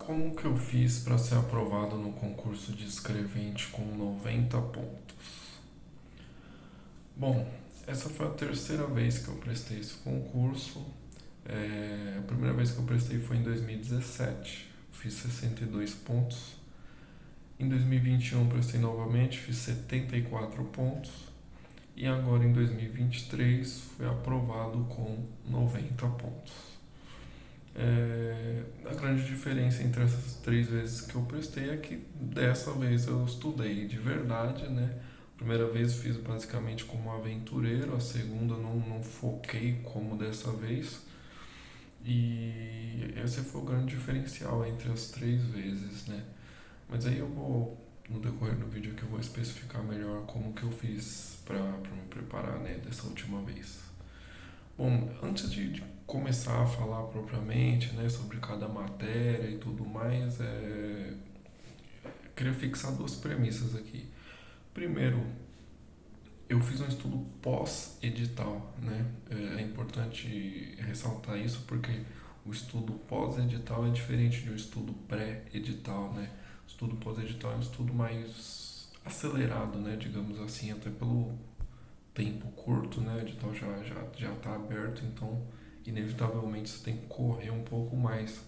Como que eu fiz para ser aprovado no concurso de escrevente com 90 pontos? Bom, essa foi a terceira vez que eu prestei esse concurso. A primeira vez que eu prestei foi em 2017, fiz 62 pontos. Em 2021 prestei novamente, fiz 74 pontos. E agora em 2023 fui aprovado com 90 pontos. A grande diferença entre essas três vezes que eu prestei é que dessa vez eu estudei de verdade, né? A primeira vez fiz basicamente como aventureiro, a segunda não foquei como dessa vez. E esse foi o grande diferencial entre as três vezes, né? Mas aí eu vou, no decorrer do vídeo aqui, eu vou especificar melhor como que eu fiz para me preparar, né, dessa última vez. Bom, antes de começar a falar propriamente, né, sobre cada matéria e tudo mais, eu queria fixar duas premissas aqui. Primeiro, eu fiz um estudo pós-edital, né? É importante ressaltar isso porque o estudo pós-edital é diferente do estudo pré-edital, né? O estudo pós-edital é um estudo mais acelerado, né, digamos assim, até pelo tempo curto, né? O edital já está aberto, então inevitavelmente você tem que correr um pouco mais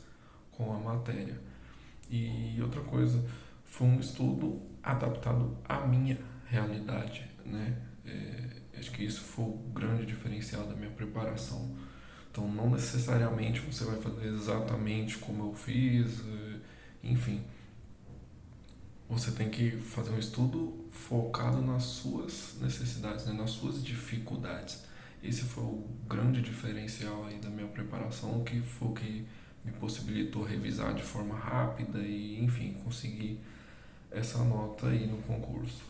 com a matéria. E outra coisa, foi um estudo adaptado à minha realidade, né? Acho que isso foi o grande diferencial da minha preparação. Então, não necessariamente você vai fazer exatamente como eu fiz, enfim, você tem que fazer um estudo focado nas suas necessidades, né, nas suas dificuldades. Esse foi o grande diferencial aí da minha preparação, que foi o que me possibilitou revisar de forma rápida e, enfim, conseguir essa nota aí no concurso.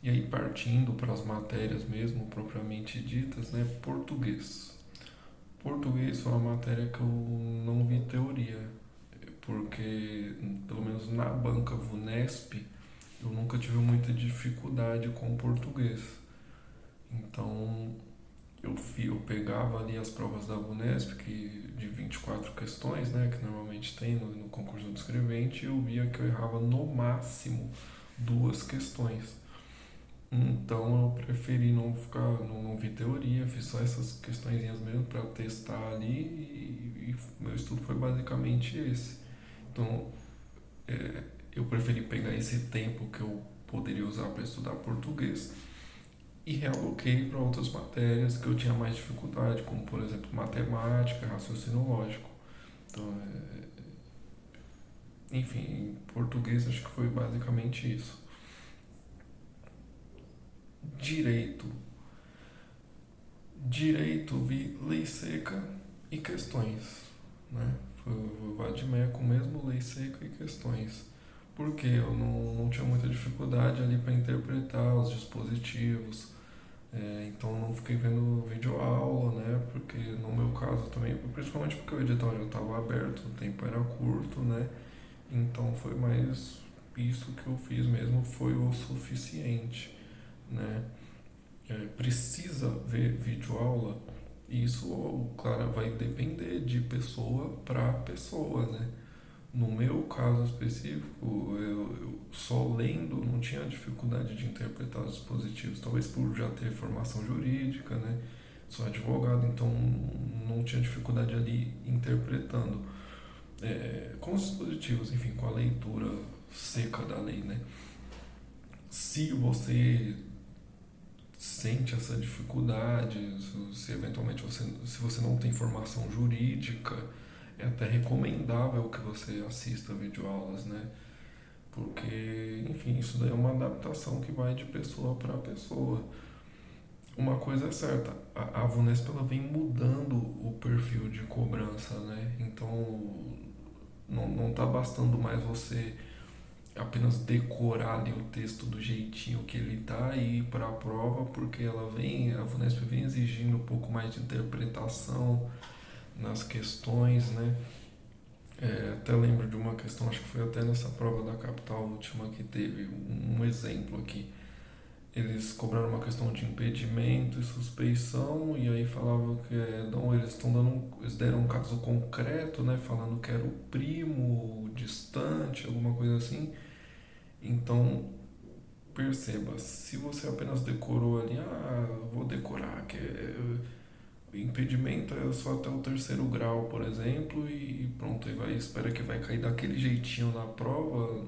E aí, partindo para as matérias mesmo, propriamente ditas, né, português. Português foi uma matéria que eu não vi teoria, porque, pelo menos na banca VUNESP, eu nunca tive muita dificuldade com o português. Então eu pegava ali as provas da VUNESP, que, de 24 questões, né, que normalmente tem no concurso do escrevente, e eu via que eu errava no máximo duas questões. Então eu preferi não ficar, não vi teoria, fiz só essas questõezinhas mesmo para testar ali e meu estudo foi basicamente esse. Então eu preferi pegar esse tempo que eu poderia usar para estudar português e realoquei para outras matérias que eu tinha mais dificuldade, como por exemplo matemática, raciocínio lógico. Então, enfim, em português acho que foi basicamente isso. Direito. Direito vi lei seca e questões, né? Foi o vadimeco mesmo, lei seca e questões. Porque eu não tinha muita dificuldade ali para interpretar os dispositivos. Então não fiquei vendo vídeo aula, né? Porque no meu caso também, principalmente porque o edital já estava aberto, o tempo era curto, né? Então foi mais isso que eu fiz mesmo, foi o suficiente, né? Precisa ver vídeo aula, isso, claro, vai depender de pessoa para pessoa, né? No meu caso específico, eu só lendo não tinha dificuldade de interpretar os dispositivos, talvez por já ter formação jurídica, né? Sou advogado, então não tinha dificuldade ali interpretando. Com os dispositivos, enfim, com a leitura seca da lei, né? Se você sente essa dificuldade, se eventualmente se você não tem formação jurídica, é até recomendável que você assista videoaulas, né? Porque, enfim, isso daí é uma adaptação que vai de pessoa para pessoa. Uma coisa é certa, a VUNESP ela vem mudando o perfil de cobrança, né? Então não tá bastando mais você apenas decorar ali o texto do jeitinho que ele tá e ir para a prova, porque a VUNESP vem exigindo um pouco mais de interpretação nas questões, né? Até lembro de uma questão, acho que foi até nessa prova da capital última que teve um exemplo aqui. Eles cobraram uma questão de impedimento e suspeição e aí falavam que não, eles deram um caso concreto, né, falando que era o primo 7, alguma coisa assim. Então, perceba, se você apenas decorou ali, vou decorar, impedimento é só até o terceiro grau, por exemplo, e pronto, e espera que vai cair daquele jeitinho na prova.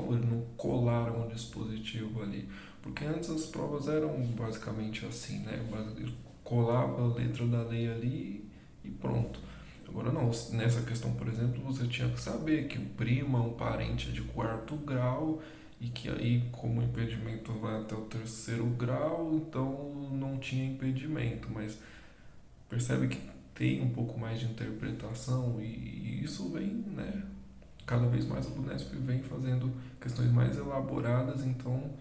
Eles não colaram o dispositivo ali. Porque antes as provas eram basicamente assim, né? Colava a letra da lei ali e pronto. Agora não, nessa questão, por exemplo, você tinha que saber que o primo é um parente de quarto grau e que aí, como o impedimento vai até o terceiro grau, então não tinha impedimento, mas percebe que tem um pouco mais de interpretação e isso vem, né? Cada vez mais o Unesp vem fazendo questões mais elaboradas, então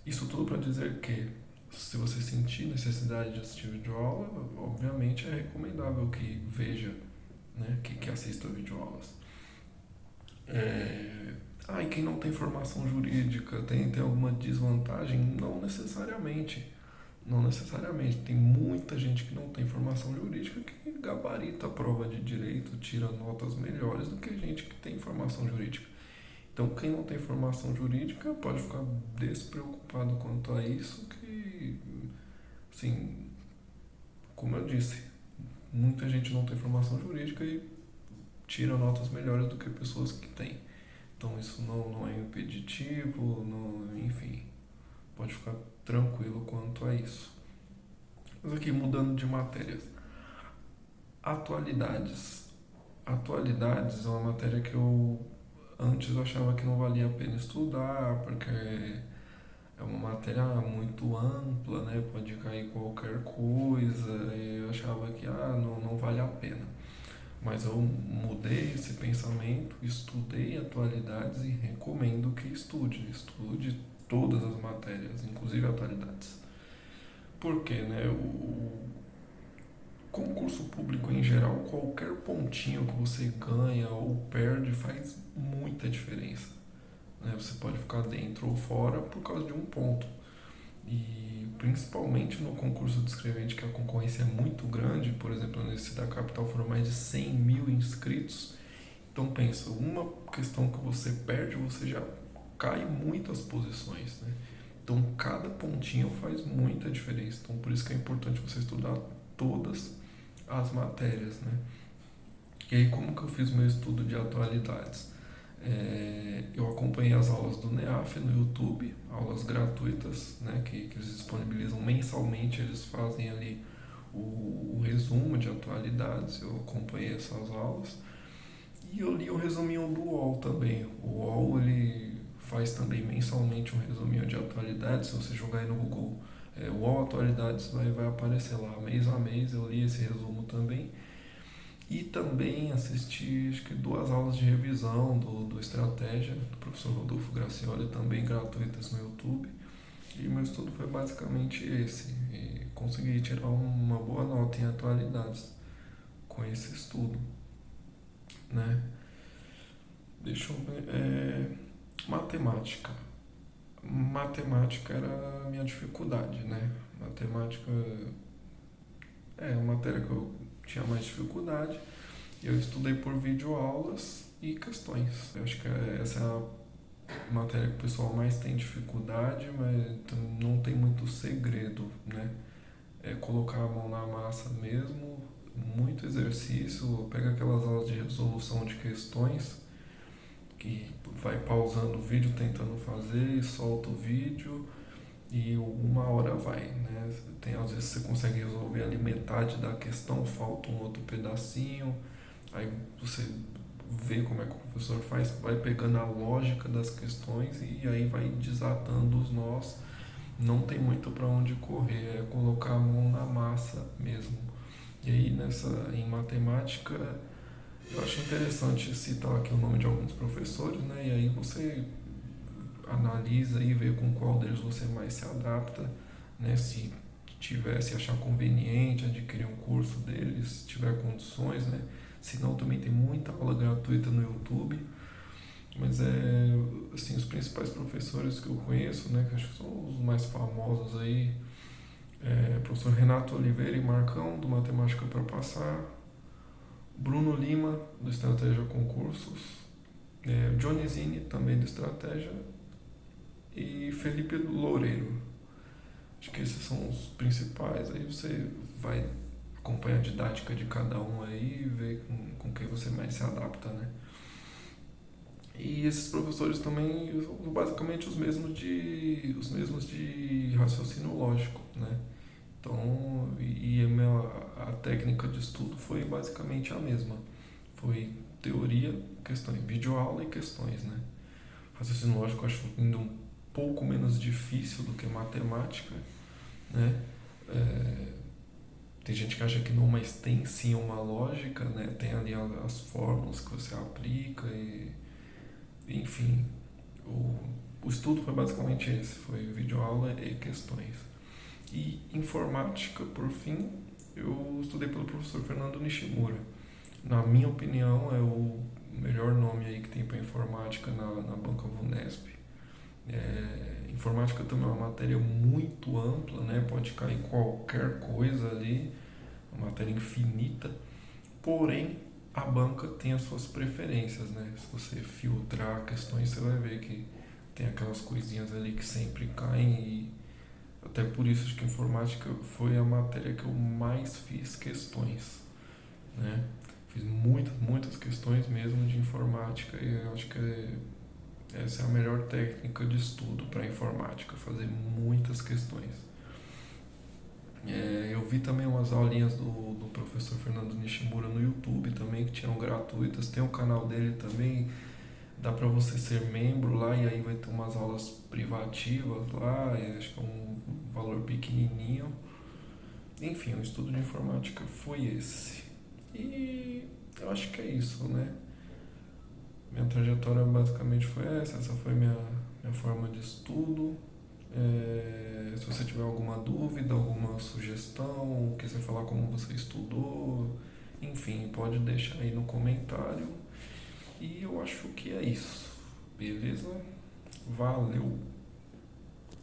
isso tudo para dizer que se você sentir necessidade de assistir videoaula, obviamente é recomendável que veja, né, que assista videoaulas. E quem não tem formação jurídica tem alguma desvantagem? Não necessariamente. Não necessariamente. Tem muita gente que não tem formação jurídica que gabarita a prova de direito, tira notas melhores do que gente que tem formação jurídica. Então, quem não tem formação jurídica pode ficar despreocupado quanto a isso, que, assim, como eu disse, muita gente não tem formação jurídica e tira notas melhores do que pessoas que têm. Então, isso não é impeditivo, enfim, pode ficar tranquilo quanto a isso. Mas aqui, mudando de matérias. Atualidades. Atualidades é uma matéria que eu antes achava que não valia a pena estudar, porque é uma matéria muito ampla, né? Pode cair qualquer coisa, e eu achava que não vale a pena. Mas eu mudei esse pensamento, estudei atualidades e recomendo que estude. Estude todas as matérias, inclusive atualidades. Por quê, né? O concurso público em geral, qualquer pontinho que você ganha ou perde faz muita diferença. Né? Você pode ficar dentro ou fora por causa de um ponto. E principalmente no concurso de escrevente, que a concorrência é muito grande, por exemplo, nesse da capital foram mais de 100 mil inscritos. Então pensa, uma questão que você perde, você já cai muitas posições, né? Então cada pontinho faz muita diferença. Então por isso que é importante você estudar todas as matérias, né? E aí como que eu fiz meu estudo de atualidades? Eu acompanhei as aulas do NEAF no YouTube, aulas gratuitas, né, que eles disponibilizam mensalmente, eles fazem ali o resumo de atualidades, eu acompanhei essas aulas. E eu li o resuminho do UOL também. O UOL ele faz também mensalmente um resuminho de atualidades, se você jogar aí no Google UOL Atualidades vai aparecer lá, mês a mês eu li esse resumo também. E também assisti acho que 2 aulas de revisão do Estratégia, do professor Rodolfo Gracioli, também gratuitas no YouTube. E meu estudo foi basicamente esse. E consegui tirar uma boa nota em atualidades com esse estudo. Né? Deixa eu ver. Matemática. Matemática era a minha dificuldade, né? Matemática é uma matéria que eu tinha mais dificuldade. Eu estudei por videoaulas e questões. Eu acho que essa é a matéria que o pessoal mais tem dificuldade, mas não tem muito segredo, né? É colocar a mão na massa mesmo, muito exercício. Pega aquelas aulas de resolução de questões que vai pausando o vídeo tentando fazer e solta o vídeo e 1 hora vai, né? Às vezes você consegue resolver ali metade da questão, falta um outro pedacinho, aí você vê como é que o professor faz, vai pegando a lógica das questões e aí vai desatando os nós. Não tem muito para onde correr, é colocar a mão na massa mesmo. E aí em matemática eu acho interessante citar aqui o nome de alguns professores, né? E aí você analisa e vê com qual deles você mais se adapta, né? Se achar conveniente adquirir um curso deles, se tiver condições, né? Se não, também tem muita aula gratuita no YouTube. Mas assim, os principais professores que eu conheço, né? Que acho que são os mais famosos aí, professor Renato Oliveira e Marcão, do Matemática para Passar, Bruno Lima, do Estratégia Concursos, Johnny Zini, também de estratégia, e Felipe Loureiro. Acho que esses são os principais. Aí você vai acompanhar a didática de cada um aí e ver com quem você mais se adapta, né? E esses professores também são basicamente os mesmos de raciocínio lógico, né? Então, a técnica de estudo foi basicamente a mesma. Foi teoria, questões, videoaula e questões, né? Raciocínio lógico eu acho ainda um pouco menos difícil do que matemática, né? É, tem gente que acha que não, mas tem sim uma lógica, né? Tem ali as fórmulas que você aplica e, enfim, o, o estudo foi basicamente esse, foi videoaula e questões. E informática, por fim, eu estudei pelo professor Fernando Nishimura. Na minha opinião, é o melhor nome aí que tem para informática na banca Vunesp. Informática também é uma matéria muito ampla, né? Pode cair qualquer coisa ali, uma matéria infinita. Porém, a banca tem as suas preferências, né? Se você filtrar questões, você vai ver que tem aquelas coisinhas ali que sempre caem e até por isso acho que informática foi a matéria que eu mais fiz questões, né? Fiz muitas, muitas questões mesmo de informática e eu acho que essa é a melhor técnica de estudo para informática, fazer muitas questões. Eu vi também umas aulinhas do professor Fernando Nishimura no YouTube também, que tinham gratuitas. Tem o canal dele também, dá para você ser membro lá e aí vai ter umas aulas privativas lá, acho que é um valor pequenininho. Enfim, o estudo de informática foi esse. E eu acho que é isso, né? Minha trajetória basicamente foi essa foi minha forma de estudo. Se você tiver alguma dúvida, alguma sugestão, quiser falar como você estudou, enfim, pode deixar aí no comentário. E eu acho que é isso, beleza? Valeu!